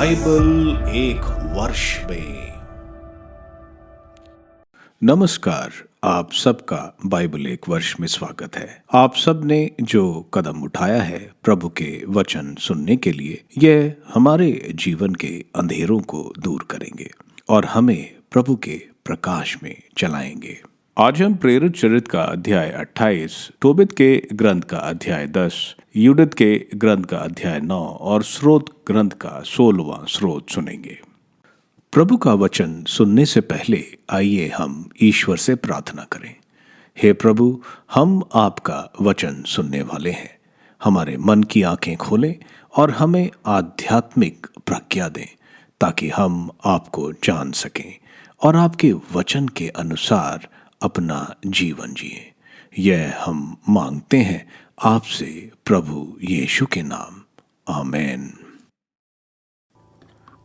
Bible एक वर्ष में। नमस्कार, आप सबका बाइबल एक वर्ष में स्वागत है। आप सब ने जो कदम उठाया है प्रभु के वचन सुनने के लिए, यह हमारे जीवन के अंधेरों को दूर करेंगे और हमें प्रभु के प्रकाश में चलाएंगे। आज हम प्रेरित चरित्र का अध्याय 28, तोबित के ग्रंथ का अध्याय 10, यूदित के ग्रंथ का अध्याय 9 और स्रोत ग्रंथ का 16वां स्रोत सुनेंगे। प्रभु का वचन सुनने से पहले आइए हम ईश्वर से प्रार्थना करें। हे प्रभु, हम आपका वचन सुनने वाले हैं। हमारे मन की आंखें खोलें और हमें आध्यात्मिक प्रज्ञा दें ताकि हम आपको जान सकें और आपके वचन के अनुसार अपना जीवन जिए। यह हम मांगते हैं आपसे प्रभु यीशु के नाम, आमीन।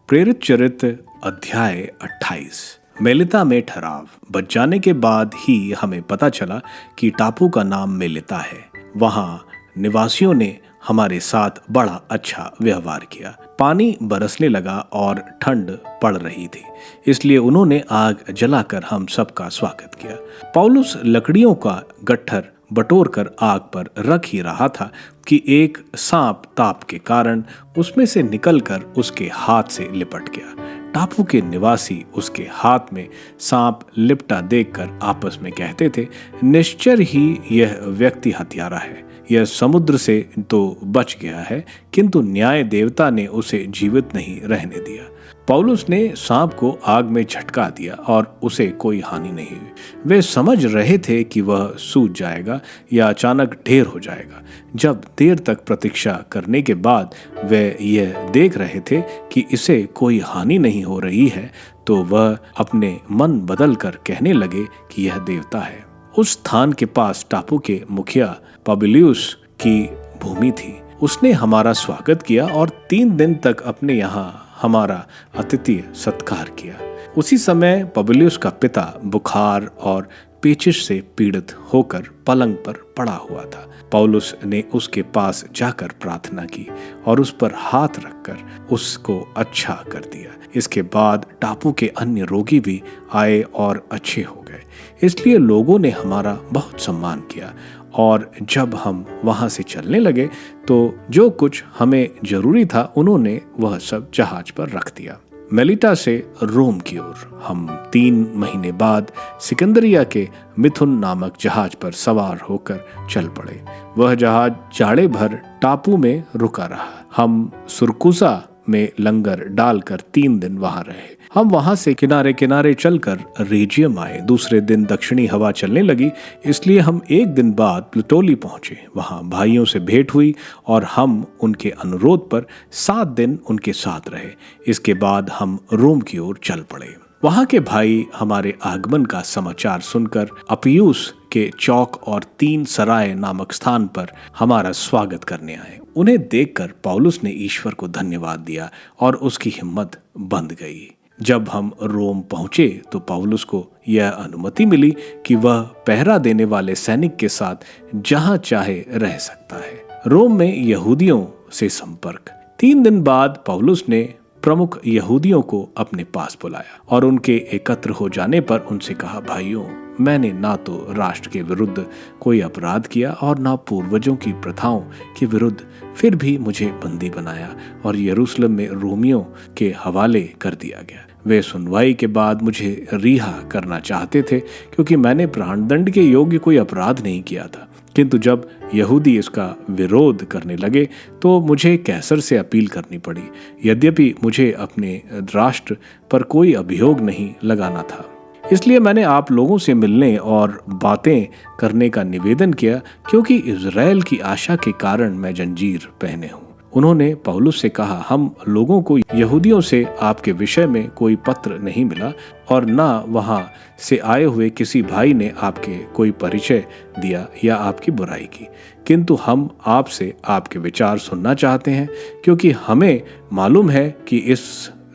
प्रेरित चरित्र अध्याय 28। मेलिता में ठहराव। बच जाने के बाद ही हमें पता चला कि टापू का नाम मेलिता है। वहां निवासियों ने हमारे साथ बड़ा अच्छा व्यवहार किया। पानी बरसने लगा और ठंड पड़ रही थी, इसलिए उन्होंने आग जलाकर हम सबका स्वागत किया। पौलुस लकड़ियों का गट्ठर बटोर कर आग पर रख ही रहा था कि एक सांप ताप के कारण उसमें से निकलकर उसके हाथ से लिपट गया। टापू के निवासी उसके हाथ में सांप लिपटा देखकर आपस में कहते थे, निश्चय ही यह व्यक्ति हत्यारा है। यह समुद्र से तो बच गया है, किंतु न्याय देवता ने उसे जीवित नहीं रहने दिया। पौलुस ने सांप को आग में झटका दिया और उसे कोई हानि नहीं हुई। वे समझ रहे थे कि वह सूझ जाएगा या अचानक ढेर हो जाएगा। जब देर तक प्रतीक्षा करने के बाद वे यह देख रहे थे कि इसे कोई हानि नहीं हो रही है, तो वह अपने मन बदल कर कहने लगे कि यह देवता है। उस स्थान के पास टापू के मुखिया पबलियुस की भूमि थी। उसने हमारा स्वागत किया और 3 दिन तक अपने यहाँ हमारा आतिथ्य सत्कार किया। उसी समय पबलियुस का पिता बुखार और पेचिश से पीड़ित होकर पलंग पर पड़ा हुआ था। पौलुस ने उसके पास जाकर प्रार्थना की और उस पर हाथ रखकर उसको अच्छा कर दिया। इसके बाद टापू के अन्य रोगी भी आए और अच्छे हो गए। इसलिए लोगों ने हमारा बहुत सम्मान किया और जब हम वहां से चलने लगे तो जो कुछ हमें जरूरी था उन्होंने वह सब जहाज पर रख दिया। मेलिता से रोम की ओर हम 3 महीने बाद सिकंदरिया के मिथुन नामक जहाज पर सवार होकर चल पड़े। वह जहाज जाड़े भर टापू में रुका रहा। हम सुरकुसा में लंगर डालकर 3 दिन वहां रहे। हम वहां से किनारे किनारे चलकर रेजियम आए। दूसरे दिन दक्षिणी हवा चलने लगी, इसलिए हम 1 दिन बाद प्लुटोली पहुंचे। वहां भाइयों से भेंट हुई और हम उनके अनुरोध पर 7 दिन उनके साथ रहे। इसके बाद हम रोम की ओर चल पड़े। वहां के भाई हमारे आगमन का समाचार सुनकर अपियुस के चौक और 3 सराय नामक स्थान पर हमारा स्वागत करने आए। उन्हें देखकर पौलुस ने ईश्वर को धन्यवाद दिया और उसकी हिम्मत बंध गई। जब हम रोम पहुंचे तो पौलुस को यह अनुमति मिली कि वह पहरा देने वाले सैनिक के साथ जहां चाहे रह सकता है। रोम में यहूदियों से संपर्क। 3 दिन बाद पौलुस ने प्रमुख यहूदियों को अपने पास बुलाया और उनके एकत्र हो जाने पर उनसे कहा, भाइयों, मैंने ना तो राष्ट्र के विरुद्ध कोई अपराध किया और ना पूर्वजों की प्रथाओं के विरुद्ध, फिर भी मुझे बंदी बनाया और यरूशलेम में रोमियों के हवाले कर दिया गया। वे सुनवाई के बाद मुझे रिहा करना चाहते थे क्योंकि मैंने प्राणदंड के योग्य कोई अपराध नहीं किया था, किंतु जब यहूदी इसका विरोध करने लगे तो मुझे कैसर से अपील करनी पड़ी। यद्यपि मुझे अपने राष्ट्र पर कोई अभियोग नहीं लगाना था, इसलिए मैंने आप लोगों से मिलने और बातें करने का निवेदन किया, क्योंकि इज़राइल की आशा के कारण मैं जंजीर पहने हूँ। उन्होंने पौलुस से कहा, हम लोगों को यहूदियों से आपके विषय में कोई पत्र नहीं मिला और ना वहां से आए हुए किसी भाई ने आपके कोई परिचय दिया या आपकी बुराई की, किंतु हम आपसे आपके विचार सुनना चाहते हैं, क्योंकि हमें मालूम है कि इस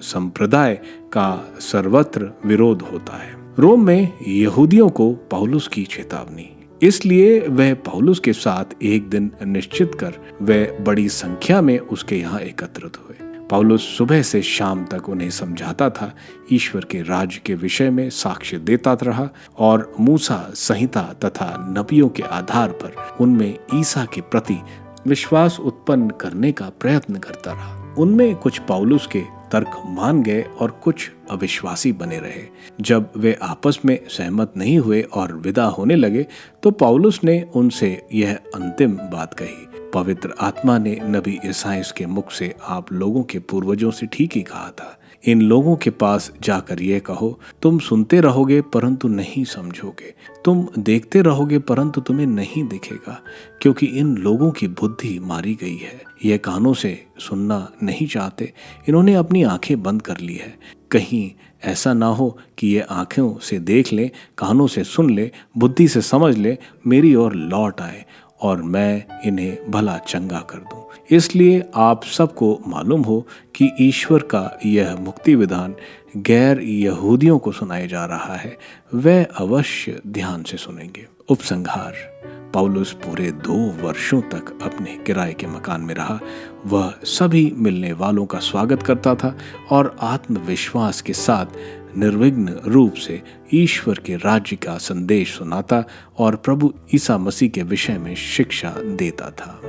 संप्रदाय का सर्वत्र विरोध होता है। रोम में यहूदियों को पौलुस की चेतावनी। इसलिए वह पौलुस के साथ एक दिन निश्चित कर वह बड़ी संख्या में उसके यहाँ एकत्रित हुए। पौलुस सुबह से शाम तक उन्हें समझाता था, ईश्वर के राज्य के विषय में साक्ष्य देता रहा और मूसा संहिता तथा नबियों के आधार पर उनमें ईसा के प्रति विश्वास उत्पन्न करने का प्रयत्न करता रहा। उनमें कुछ पौलुस के तर्क मान गए और कुछ अविश्वासी बने रहे। जब वे आपस में सहमत नहीं हुए और विदा होने लगे तो पौलुस ने उनसे यह अंतिम बात कही, पवित्र आत्मा ने नबी ईसाइयाह के मुख से आप लोगों के पूर्वजों से ठीक ही कहा था। इन लोगों के पास जाकर यह कहो, तुम सुनते रहोगे परंतु नहीं समझोगे, तुम देखते रहोगे परंतु तुम्हें नहीं दिखेगा, क्योंकि इन लोगों की बुद्धि मारी गई है। यह कानों से सुनना नहीं चाहते, इन्होंने अपनी आंखें बंद कर ली है। कहीं ऐसा ना हो कि ये आंखों से देख ले, कानों से सुन ले, बुद्धि से समझ ले, मेरी ओर लौट आए और मैं इन्हें भला चंगा कर दूं। इसलिए आप सबको मालूम हो कि ईश्वर का यह मुक्ति विधान गैर यहूदियों को सुनाया जा रहा है, वह अवश्य ध्यान से सुनेंगे। उपसंहार: पौलुस पूरे 2 वर्षों तक अपने किराए के मकान में रहा। वह सभी मिलने वालों का स्वागत करता था और आत्मविश्वास के साथ निर्विघ्न रूप से ईश्वर के राज्य का संदेश सुनाता और प्रभु ईसा मसीह के विषय में शिक्षा देता था।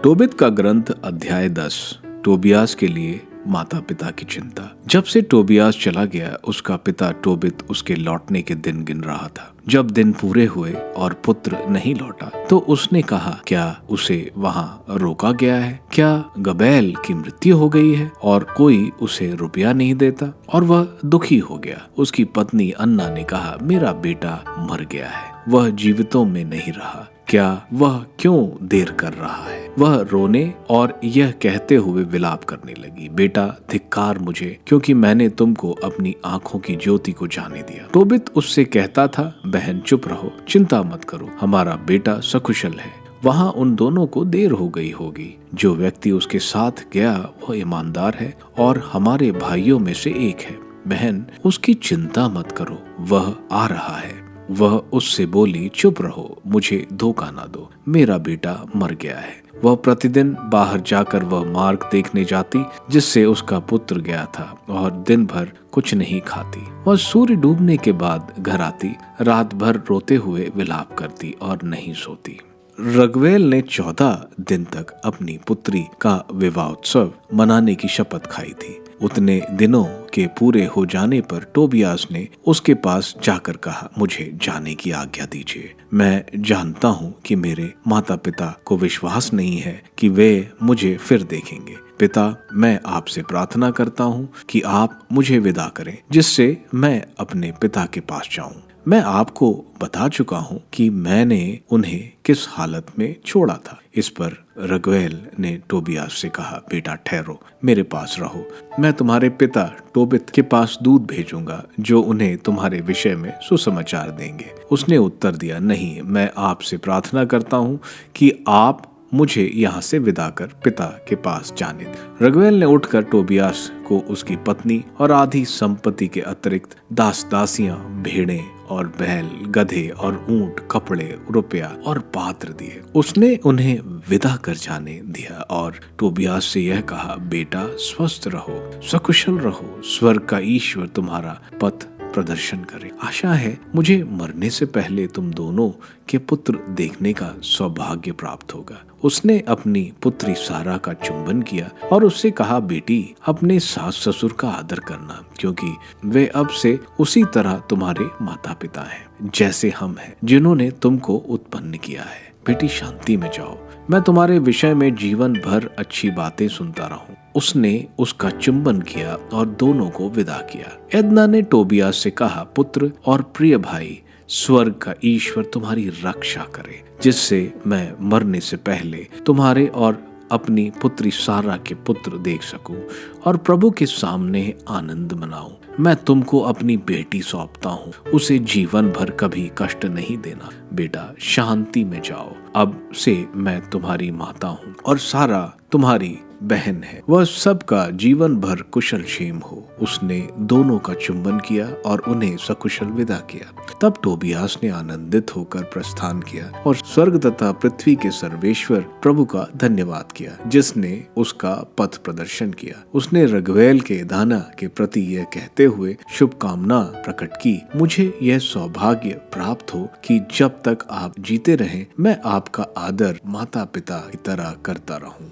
टोबित का ग्रंथ अध्याय 10। टोबियास के लिए माता पिता की चिंता। जब से टोबियास चला गया, उसका पिता टोबित उसके लौटने के दिन गिन रहा था। जब दिन पूरे हुए और पुत्र नहीं लौटा तो उसने कहा, क्या उसे वहां रोका गया है? क्या गबैल की मृत्यु हो गई है और कोई उसे रुपया नहीं देता? और वह दुखी हो गया। उसकी पत्नी अन्ना ने कहा, मेरा बेटा मर गया है, वह जीवितों में नहीं रहा। क्या वह क्यों देर कर रहा है? वह रोने और यह कहते हुए विलाप करने लगी, बेटा धिक्कार मुझे, क्योंकि मैंने तुमको अपनी आंखों की ज्योति को जाने दिया। टोबित उससे कहता था, बहन चुप रहो, चिंता मत करो, हमारा बेटा सकुशल है। वहां उन दोनों को देर हो गई होगी। जो व्यक्ति उसके साथ गया वह ईमानदार है और हमारे भाइयों में से एक है। बहन उसकी चिंता मत करो, वह आ रहा है। वह उससे बोली, चुप रहो, मुझे धोखा ना दो, मेरा बेटा मर गया है। वह प्रतिदिन बाहर जाकर वह मार्ग देखने जाती जिससे उसका पुत्र गया था और दिन भर कुछ नहीं खाती। वह सूर्य डूबने के बाद घर आती, रात भर रोते हुए विलाप करती और नहीं सोती। रगवेल ने 14 दिन तक अपनी पुत्री का विवाह उत्सव मनाने की शपथ खाई थी। उतने दिनों के पूरे हो जाने पर टोबियास ने उसके पास जाकर कहा, मुझे जाने की आज्ञा दीजिए। मैं जानता हूँ कि मेरे माता पिता को विश्वास नहीं है कि वे मुझे फिर देखेंगे। पिता, मैं आपसे प्रार्थना करता हूँ कि आप मुझे विदा करें, जिससे मैं अपने पिता के पास जाऊँ। मैं आपको बता चुका हूँ कि मैंने उन्हें किस हालत में छोड़ा था। इस पर रगवेल ने टोबियास से कहा, बेटा ठहरो, मेरे पास रहो, मैं तुम्हारे पिता टोबित के पास दूत भेजूंगा जो उन्हें तुम्हारे विषय में सुसमाचार देंगे। उसने उत्तर दिया, नहीं, मैं आपसे प्रार्थना करता हूँ कि आप मुझे यहाँ से विदा कर पिता के पास जाने दें। रगवेल ने उठकर टोबियास को उसकी पत्नी और आधी संपत्ति के अतिरिक्त दास दासियां, भेड़ें और बैल, गधे और ऊंट, कपड़े, रुपया और पात्र दिए। उसने उन्हें विदा कर जाने दिया और टोबियास से यह कहा, बेटा स्वस्थ रहो, सकुशल रहो, स्वर्ग का ईश्वर तुम्हारा पथ प्रदर्शन करे। आशा है मुझे मरने से पहले तुम दोनों के पुत्र देखने का सौभाग्य प्राप्त होगा। उसने अपनी पुत्री सारा का चुंबन किया और उससे कहा, बेटी अपने सास ससुर का आदर करना, क्योंकि वे अब से उसी तरह तुम्हारे माता पिता हैं जैसे हम हैं, जिन्होंने तुमको उत्पन्न किया है। बेटी शांति में जाओ, मैं तुम्हारे विषय में जीवन भर अच्छी बातें सुनता रहूं। उसने उसका चुंबन किया और दोनों को विदा किया। एदना ने टोबियास से कहा, पुत्र और प्रिय भाई, स्वर्ग का ईश्वर तुम्हारी रक्षा करे, जिससे मैं मरने से पहले तुम्हारे और अपनी पुत्री सारा के पुत्र देख सकूं और प्रभु के सामने आनंद मनाऊं। मैं तुमको अपनी बेटी सौंपता हूँ, उसे जीवन भर कभी कष्ट नहीं देना। बेटा शांति में जाओ, अब से मैं तुम्हारी माता हूँ और सारा तुम्हारी बहन है, वह सबका जीवन भर कुशल क्षेम हो। उसने दोनों का चुंबन किया और उन्हें सकुशल विदा किया। तब टोबियास ने आनंदित होकर प्रस्थान किया और स्वर्ग तथा पृथ्वी के सर्वेश्वर प्रभु का धन्यवाद किया, जिसने उसका पथ प्रदर्शन किया। उसने रघुवेल के दाना के प्रति यह कहते हुए शुभकामना प्रकट की, मुझे यह सौभाग्य प्राप्त हो कि जब तक आप जीते रहें मैं आपका आदर माता पिता की तरह करता रहूं।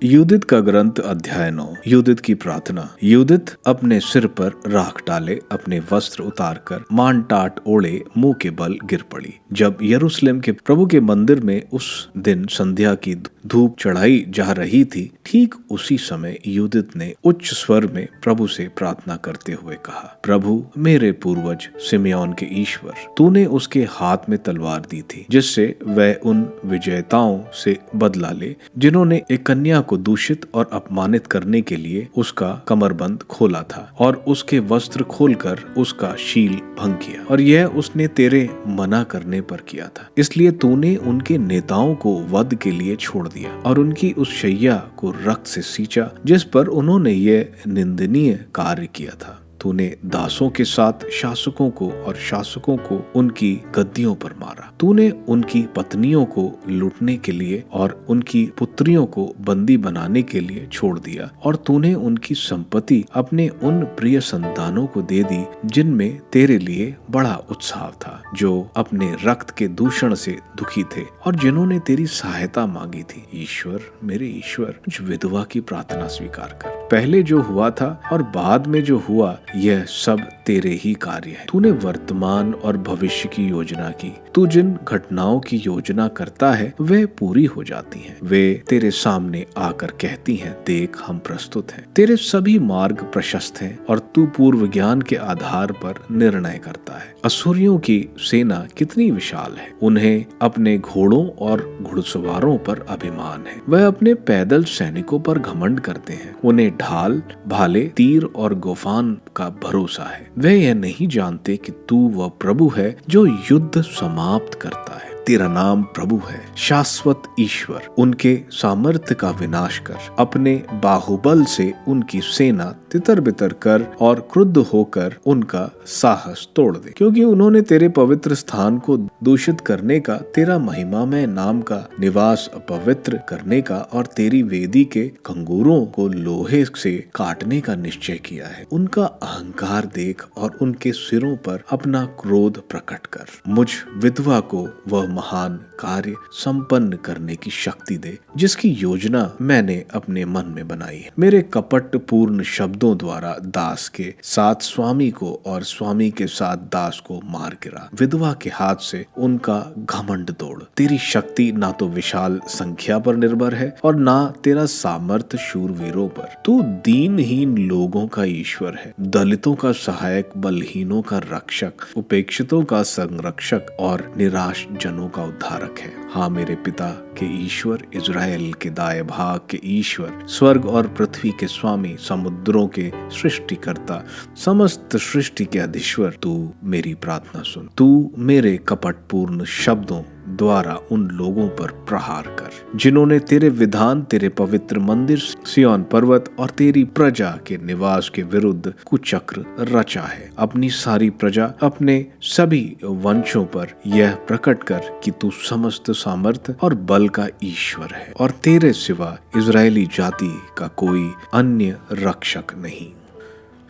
यूदित का ग्रंथ अध्याय 9। यूदित की प्रार्थना। यूदित अपने सिर पर राख डाले अपने वस्त्र उतारकर मान टाट ओढ़े मुंह के बल गिर पड़ी। जब यरूशलेम के प्रभु के मंदिर में उस दिन संध्या की धूप चढ़ाई जा रही थी, ठीक उसी समय यूदित ने उच्च स्वर में प्रभु से प्रार्थना करते हुए कहा, प्रभु मेरे पूर्वज सिमियोन के ईश्वर, तूने उसके हाथ में तलवार दी थी जिससे वह उन विजेताओं से बदला ले जिन्होंने एक कन्या को दूषित और अपमानित करने के लिए उसका कमरबंद खोला था और उसके वस्त्र खोलकर उसका शील भंग किया, और यह उसने तेरे मना करने पर किया था। इसलिए तूने उनके नेताओं को वध के लिए छोड़ दिया और उनकी उस शैया को रक्त से सींचा जिस पर उन्होंने यह निंदनीय कार्य किया था। तूने दासों के साथ शासकों को और शासकों को उनकी गद्दियों पर मारा। तूने उनकी पत्नियों को लूटने के लिए और उनकी पुत्रियों को बंदी बनाने के लिए छोड़ दिया, और तूने उनकी संपत्ति अपने उन प्रिय संतानों को दे दी जिनमें तेरे लिए बड़ा उत्साह था, जो अपने रक्त के दूषण से दुखी थे और जिन्होंने तेरी सहायता मांगी थी। ईश्वर, मेरे ईश्वर, मुझ विधवा की प्रार्थना स्वीकार कर। पहले जो हुआ था और बाद में जो हुआ, यह सब तेरे ही कार्य है। तूने वर्तमान और भविष्य की योजना की। तू जिन घटनाओं की योजना करता है वे पूरी हो जाती हैं। वे तेरे सामने आकर कहती हैं, देख हम प्रस्तुत हैं। तेरे सभी मार्ग प्रशस्त हैं और तू पूर्व ज्ञान के आधार पर निर्णय करता है। असुरियों की सेना कितनी विशाल है, उन्हें अपने घोड़ों और घुड़सवारों पर अभिमान है। वह अपने पैदल सैनिकों पर घमंड करते हैं। उन्हें ढाल, भाले, तीर और गोफान का भरोसा है। वे यह नहीं जानते कि तू वह प्रभु है जो युद्ध समाप्त करता है। तेरा नाम प्रभु है, शाश्वत ईश्वर। उनके सामर्थ्य का विनाश कर, अपने बाहुबल से उनकी सेना तितर बितर कर और क्रुद्ध होकर उनका साहस तोड़ दे, क्योंकि उन्होंने तेरे पवित्र स्थान को दूषित करने का, तेरा महिमामय नाम का निवास अपवित्र करने का और तेरी वेदी के कंगूरों को लोहे से काटने का निश्चय किया है। उनका अहंकार देख और उनके सिरों पर अपना क्रोध प्रकट कर। मुझ विधवा को वह महान कार्य संपन्न करने की शक्ति दे जिसकी योजना मैंने अपने मन में बनाई है। मेरे कपट पूर्ण शब्दों द्वारा दास के साथ स्वामी को और स्वामी के साथ दास को मार गिरा। विधवा के हाथ से उनका घमंड तोड़। तेरी शक्ति ना तो विशाल संख्या पर निर्भर है और ना तेरा सामर्थ्य शूरवीरों पर। तू दीनहीन लोगों का ईश्वर है, दलितों का सहायक, बलहीनों का रक्षक, उपेक्षितों का संरक्षक और निराश जनों का उद्धारक है। हाँ मेरे पिता के ईश्वर, इज़राइल के दाएं भाग के ईश्वर, स्वर्ग और पृथ्वी के स्वामी, समुद्रों के सृष्टिकर्ता, समस्त सृष्टि के अधीश्वर, तू मेरी प्रार्थना सुन। तू मेरे कपटपूर्ण शब्दों द्वारा उन लोगों पर प्रहार कर जिन्होंने तेरे विधान, तेरे पवित्र मंदिर सिय्योन पर्वत और तेरी प्रजा के निवास के विरुद्ध कुचक्र रचा है। अपनी सारी प्रजा, अपने सभी वंशों पर यह प्रकट कर कि तू समस्त सामर्थ्य और बल का ईश्वर है और तेरे सिवा इजरायली जाति का कोई अन्य रक्षक नहीं।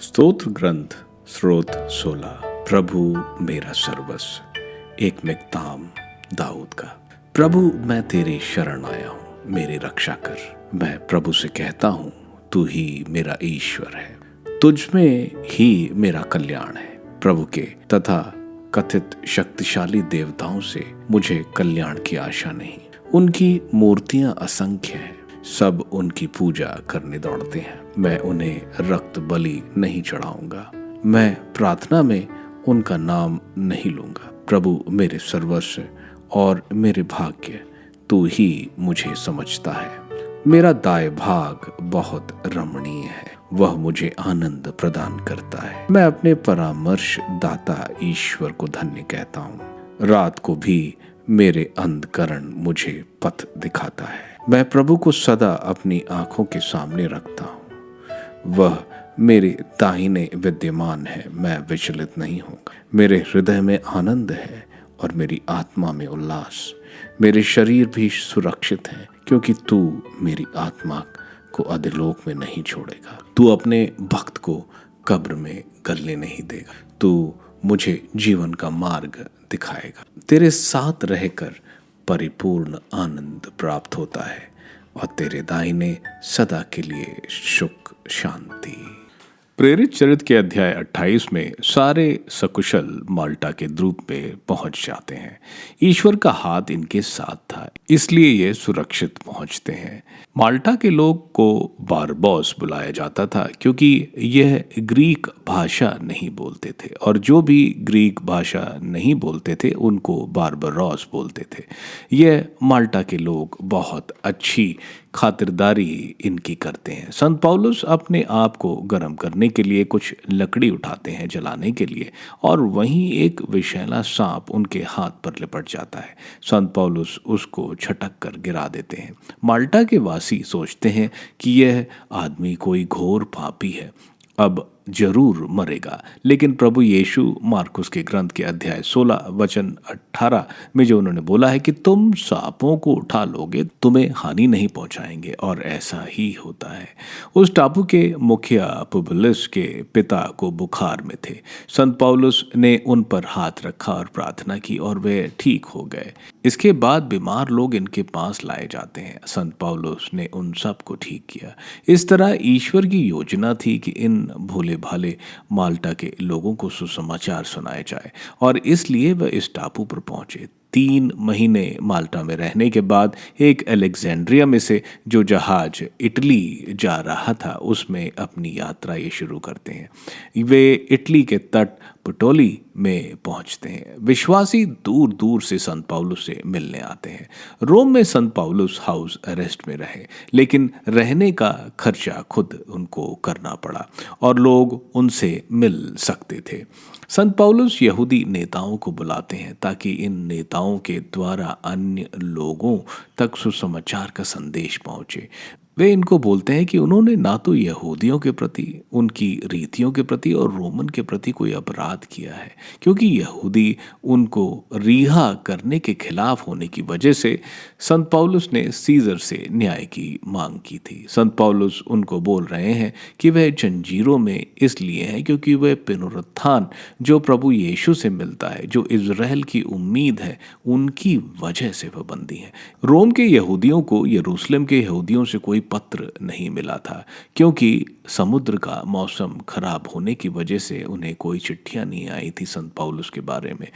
स्तोत्र ग्रंथ स्रोत 16। प्रभु मेरा सर्वस्व। एक मिक्ताम दाऊद का। प्रभु मैं तेरी शरण आया हूँ, मेरी रक्षा कर। मैं प्रभु से कहता हूँ, तू ही मेरा ईश्वर है, तुझ में ही मेरा कल्याण है। प्रभु के तथा कथित शक्तिशाली देवताओं से मुझे कल्याण की आशा नहीं। उनकी मूर्तियां असंख्य हैं, सब उनकी पूजा करने दौड़ते हैं। मैं उन्हें रक्त बलि नहीं चढ़ाऊंगा, मैं प्रार्थना में उनका नाम नहीं लूंगा। प्रभु मेरे सर्वस्व और मेरे भाग्य, तू ही मुझे समझता है। मेरा दाएं भाग बहुत रमणीय है, वह मुझे आनंद प्रदान करता है। मैं अपने परामर्श दाता ईश्वर को धन्य कहता हूँ। रात को भी मेरे अंधकरण मुझे पथ दिखाता है। मैं प्रभु को सदा अपनी आंखों के सामने रखता हूँ। वह मेरे दाहिने विद्यमान है, मैं विचलित नहीं होगा। मेरे हृदय में आनंद है और मेरी आत्मा में उल्लास। मेरे शरीर भी सुरक्षित है, क्योंकि तू मेरी आत्मा को अधोलोक में नहीं छोड़ेगा। तू अपने भक्त को कब्र में गलने नहीं देगा। तू मुझे जीवन का मार्ग दिखाएगा। तेरे साथ रहकर परिपूर्ण आनंद प्राप्त होता है और तेरे दाहिने सदा के लिए सुख शांति। प्रेरित चरित्र के अध्याय 28 में सारे सकुशल माल्टा के द्वीप पे पहुंच जाते हैं। ईश्वर का हाथ इनके साथ था, इसलिए ये सुरक्षित पहुंचते हैं। माल्टा के लोग को बारबॉस बुलाया जाता था, क्योंकि यह ग्रीक भाषा नहीं बोलते थे, और जो भी ग्रीक भाषा नहीं बोलते थे उनको बारबरॉस बोलते थे। यह माल्टा के लोग बहुत अच्छी खातिरदारी इनकी करते हैं। संत पौलुस अपने आप को गर्म करने के लिए कुछ लकड़ी उठाते हैं जलाने के लिए, और वहीं एक विषैला सांप उनके हाथ पर लिपट जाता है। संत पौलुस उसको झटक कर गिरा देते हैं। माल्टा के वासी सोचते हैं कि यह आदमी कोई घोर पापी है, अब जरूर मरेगा। लेकिन प्रभु यीशु मार्कुस के ग्रंथ के अध्याय 16 वचन 18 में जो उन्होंने बोला है कि तुम सांपों को उठा लोगे, तुम्हें हानि नहीं पहुंचाएंगे, और ऐसा ही होता है। उस टापू के मुखिया पुबलिस के पिता को बुखार में थे। संत पौलुस ने उन पर हाथ रखा और प्रार्थना की, और वे ठीक हो गए। इसके बाद बीमार लोग इनके पास लाए जाते हैं। संत पौलुस ने उन सब को ठीक किया। इस तरह ईश्वर की योजना थी कि इन भोले भाले माल्टा के लोगों को सुसमाचार सुनाए जाए, और इसलिए वह इस टापू पर पहुंचे। 3 महीने माल्टा में रहने के बाद एक अलेक्जेंड्रिया में से जो जहाज इटली जा रहा था, उसमें अपनी यात्रा ये शुरू करते हैं। वे इटली के तट पुटोली में पहुंचते हैं। विश्वासी दूर दूर से संत पौलुस से मिलने आते हैं। रोम में संत पौलुस हाउस अरेस्ट में रहे, लेकिन रहने का खर्चा खुद उनको करना पड़ा, और लोग उनसे मिल सकते थे। संत पौलुस यहूदी नेताओं को बुलाते हैं ताकि इन नेताओं के द्वारा अन्य लोगों तक सुसमाचार का संदेश पहुंचे। वे इनको बोलते हैं कि उन्होंने ना तो यहूदियों के प्रति, उनकी रीतियों के प्रति और रोमन के प्रति कोई अपराध किया है, क्योंकि यहूदी उनको रिहा करने के खिलाफ होने की वजह से संत पौलुस ने सीजर से न्याय की मांग की थी। संत पौलुस उनको बोल रहे हैं कि वह जंजीरों में इसलिए हैं क्योंकि वह पुनरुत्थान जो प्रभु यीशु से मिलता है, जो इज़राइल की उम्मीद है, उनकी वजह से वह बंदी हैं। रोम के यहूदियों को यरूशलेम के यहूदियों से कोई पत्र नहीं मिला था, क्योंकि समुद्र का मौसम खराब होने की वजह से उन्हें कोई चिट्ठियां नहीं आई थी संत पौलुस के बारे में।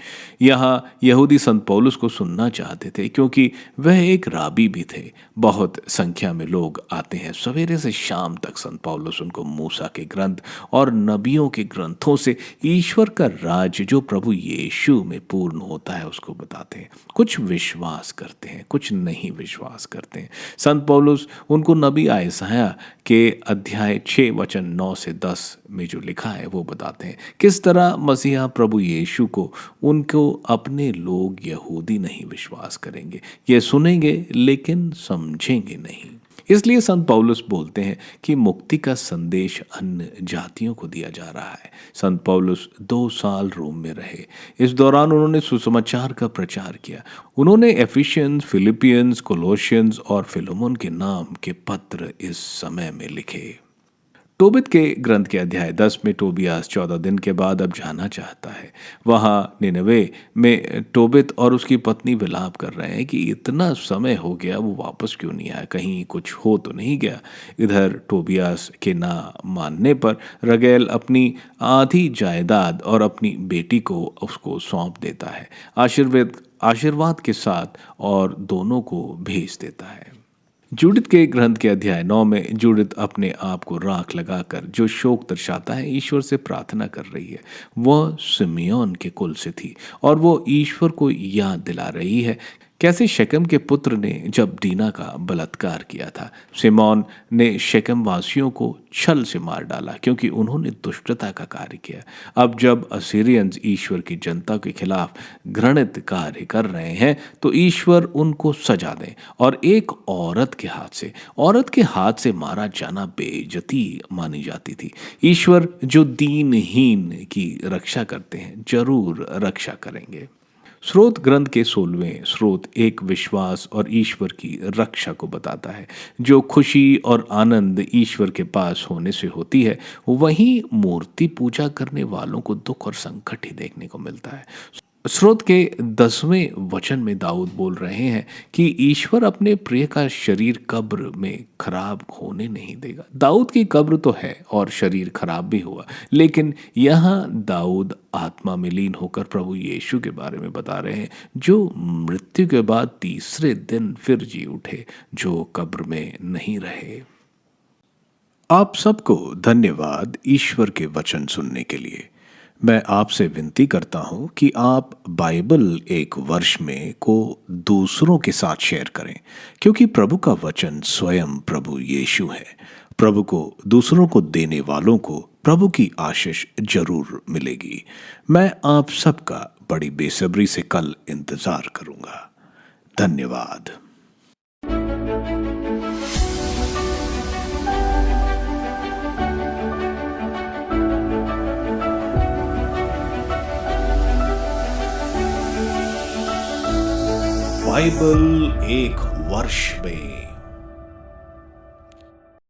यहाँ यहूदी संत पौलुस को सुनना चाहते थे, क्योंकि वह एक राबी भी थे। बहुत संख्या में लोग आते हैं। सवेरे से शाम तक संत पौलुस उनको मूसा के ग्रंथ और नबियों के ग्रंथों से ईश्वर का राज्य जो प्रभु यीशु में पूर्ण होता है उसको बताते हैं। कुछ विश्वास करते हैं, कुछ नहीं विश्वास करते हैं। संत पौलुस उनको नबी आयसाया के अध्याय 6 वचन 9 से 10 में जो लिखा है वो बताते हैं, किस तरह मसीहा प्रभु यीशु को उनको अपने लोग यहूदी नहीं विश्वास करेंगे। ये सुनेंगे लेकिन समझेंगे नहीं। इसलिए संत पौलुस बोलते हैं कि मुक्ति का संदेश अन्य जातियों को दिया जा रहा है। संत पौलुस 2 साल रोम में रहे। इस दौरान उन्होंने सुसमाचार का प्रचार किया। उन्होंने एफिशियंस, फिलिपियंस, कोलोशियंस और फिलोमोन के नाम के पत्र इस समय में लिखे। टोबित के ग्रंथ के अध्याय 10 में टोबियास 14 दिन के बाद अब जाना चाहता है। वहाँ निनवे में टोबित और उसकी पत्नी विलाप कर रहे हैं कि इतना समय हो गया, वो वापस क्यों नहीं आया, कहीं कुछ हो तो नहीं गया। इधर टोबियास के ना मानने पर रगेल अपनी आधी जायदाद और अपनी बेटी को उसको सौंप देता है, आशीर्वाद के साथ, और दोनों को भेज देता है। जूडित के ग्रंथ के अध्याय 9 में जूडित अपने आप को राख लगाकर जो शोक दर्शाता है, ईश्वर से प्रार्थना कर रही है। वह सिमियोन के कुल से थी और वो ईश्वर को याद दिला रही है कैसे शेकम के पुत्र ने जब दीना का बलात्कार किया था, सिमोन ने शेकम वासियों को छल से मार डाला क्योंकि उन्होंने दुष्टता का कार्य किया। अब जब असीरियंस ईश्वर की जनता के खिलाफ घृणित कार्य कर रहे हैं तो ईश्वर उनको सजा दें। और एक औरत के हाथ से मारा जाना बेइज्जती मानी जाती थी। ईश्वर जो दीनहीन की रक्षा करते हैं जरूर रक्षा करेंगे। स्रोत ग्रंथ के 16वें स्रोत एक विश्वास और ईश्वर की रक्षा को बताता है। जो खुशी और आनंद ईश्वर के पास होने से होती है वहीं मूर्ति पूजा करने वालों को दुख और संकट ही देखने को मिलता है। स्रोत के 10वें वचन में दाऊद बोल रहे हैं कि ईश्वर अपने प्रिय का शरीर कब्र में खराब होने नहीं देगा। दाऊद की कब्र तो है और शरीर खराब भी हुआ, लेकिन यहाँ दाऊद आत्मा में लीन होकर प्रभु यीशु के बारे में बता रहे हैं जो मृत्यु के बाद तीसरे दिन फिर जी उठे, जो कब्र में नहीं रहे। आप सबको धन्यवाद ईश्वर के वचन सुनने के लिए। मैं आपसे विनती करता हूं कि आप बाइबल एक वर्ष में को दूसरों के साथ शेयर करें, क्योंकि प्रभु का वचन स्वयं प्रभु यीशु है। प्रभु को दूसरों को देने वालों को प्रभु की आशीष जरूर मिलेगी। मैं आप सबका बड़ी बेसब्री से कल इंतजार करूंगा। धन्यवाद। बाइबल एक वर्ष में